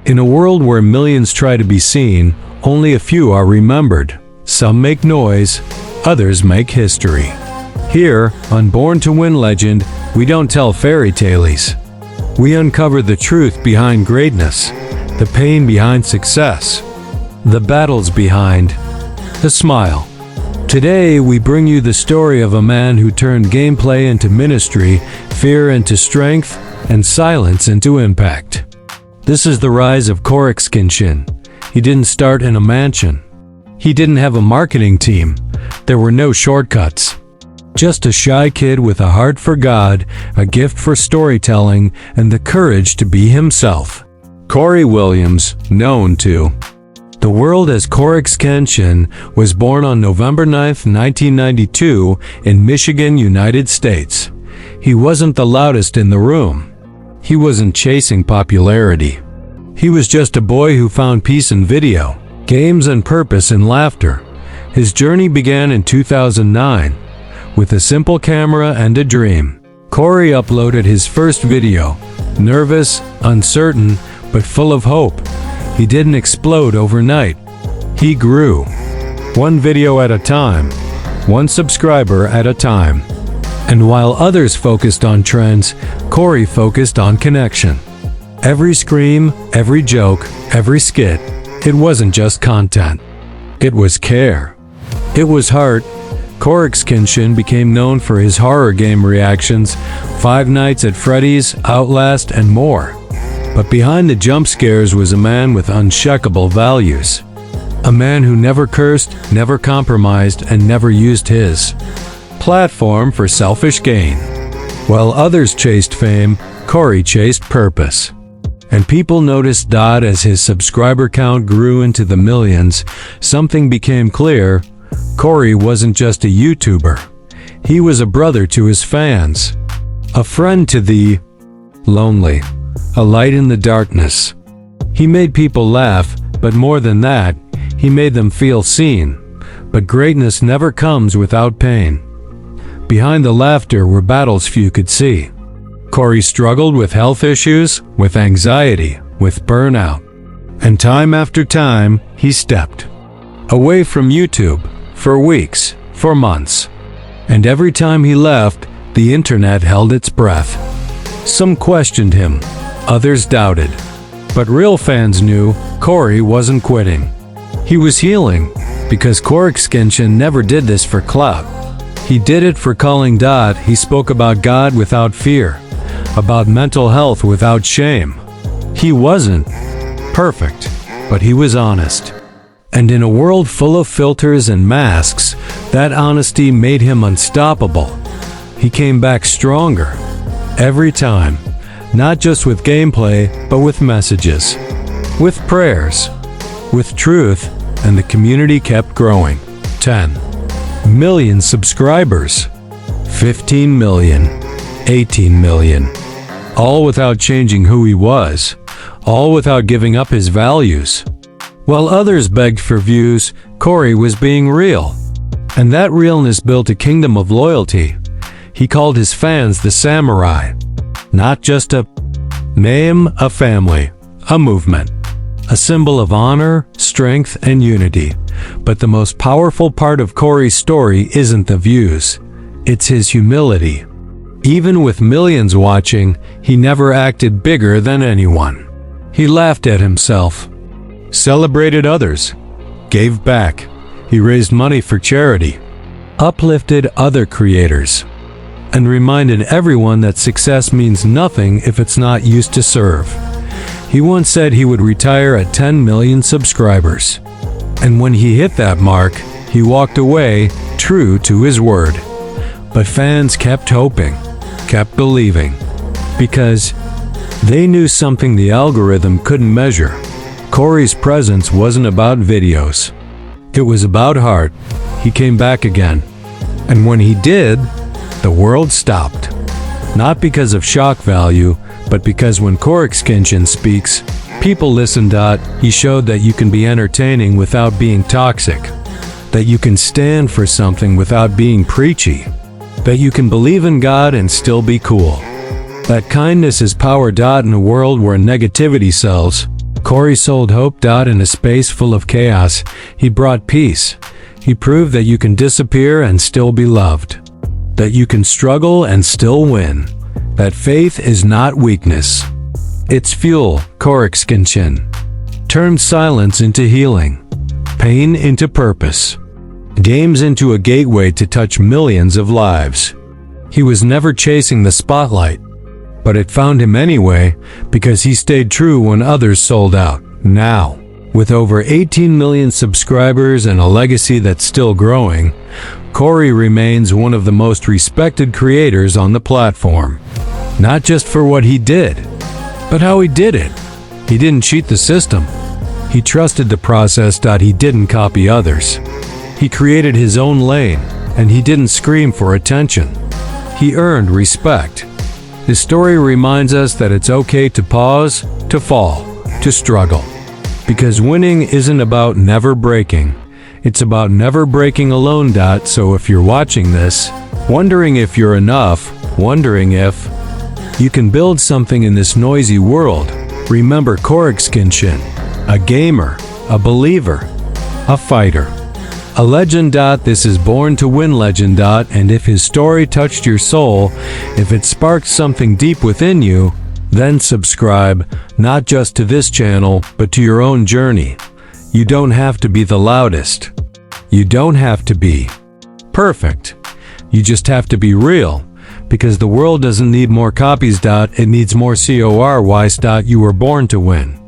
In a world where millions try to be seen, only a few are remembered. Some make noise, others make history. Here, on Born to Win Legend, we don't tell fairy tales. We uncover the truth behind greatness, the pain behind success, the battles behind the smile. Today, we bring you the story of a man who turned gameplay into ministry, fear into strength, and silence into impact. This is the rise of CoryxKenshin. He didn't start in a mansion. He didn't have a marketing team. There were no shortcuts. Just a shy kid with a heart for God, a gift for storytelling, and the courage to be himself. Cory Williams, known to the world as CoryxKenshin, was born on November 9, 1992, in Michigan, United States. He wasn't the loudest in the room. He wasn't chasing popularity. He was just a boy who found peace in video, games, and purpose in laughter. His journey began in 2009. With a simple camera and a dream, Cory uploaded his first video, nervous, uncertain, but full of hope. He didn't explode overnight. He grew. One video at a time, one subscriber at a time. And while others focused on trends, Cory focused on connection. Every scream, every joke, every skit, it wasn't just content. It was care. It was heart. CoryxKenshin became known for his horror game reactions, Five Nights at Freddy's, Outlast, and more. But behind the jump scares was a man with unshakable values. A man who never cursed, never compromised, and never used his platform for selfish gain. While others chased fame, Cory chased purpose. And people noticed that as his subscriber count grew into the millions, something became clear. Cory wasn't just a YouTuber. He was a brother to his fans, a friend to the lonely, a light in the darkness. He made people laugh, but more than that, he made them feel seen. But greatness never comes without pain. Behind the laughter were battles few could see. Cory struggled with health issues, with anxiety, with burnout. And time after time, he stepped away from YouTube, for weeks, for months. And every time he left, the internet held its breath. Some questioned him, others doubted. But real fans knew Cory wasn't quitting. He was healing, because CoryxKenshin never did this for clout. He did it for calling dot. He spoke about God without fear, about mental health without shame. He wasn't perfect, but he was honest. And in a world full of filters and masks, that honesty made him unstoppable. He came back stronger. Every time. Not just with gameplay, but with messages. With prayers. With truth. And the community kept growing. 10 million subscribers. 15 million. 18 million. All without changing who he was. All without giving up his values. While others begged for views, Cory was being real. And that realness built a kingdom of loyalty. He called his fans the samurai. Not just a name, a family, a movement. A symbol of honor, strength, and unity. But the most powerful part of Cory's story isn't the views. It's his humility. Even with millions watching, he never acted bigger than anyone. He laughed at himself. Celebrated others, gave back. He raised money for charity, uplifted other creators, and reminded everyone that success means nothing if it's not used to serve. He once said he would retire at 10 million subscribers. And when he hit that mark, he walked away, true to his word. But fans kept hoping, kept believing, because they knew something the algorithm couldn't measure. Cory's presence wasn't about videos. It was about heart. He came back again. And when he did, the world stopped. Not because of shock value, but because when CoryxKenshin speaks, people listen. He showed that you can be entertaining without being toxic. That you can stand for something without being preachy. That you can believe in God and still be cool. That kindness is power. In a world where negativity sells, Cory sold hope. In a space full of chaos, he brought peace. He proved that you can disappear and still be loved. That you can struggle and still win. That faith is not weakness. It's fuel. CoryxKenshin turned silence into healing, pain into purpose, games into a gateway to touch millions of lives. He was never chasing the spotlight, but it found him anyway because he stayed true when others sold out. Now, with over 18 million subscribers and a legacy that's still growing, Cory remains one of the most respected creators on the platform. Not just for what he did, but how he did it. He didn't cheat the system. He trusted the process. He didn't copy others. He created his own lane, and he didn't scream for attention. He earned respect. His story reminds us that it's okay to pause, to fall, to struggle. Because winning isn't about never breaking. It's about never breaking alone. So if you're watching this, wondering if you're enough, wondering if you can build something in this noisy world, remember CoryxKenshin, a gamer, a believer, a fighter, a legend. This is Born to Win legend. And if his story touched your soul, if it sparked something deep within you, then subscribe, not just to this channel, but to your own journey. You don't have to be the loudest. You don't have to be perfect. You just have to be real, because the world doesn't need more copies. It needs more CORYs. You were born to win.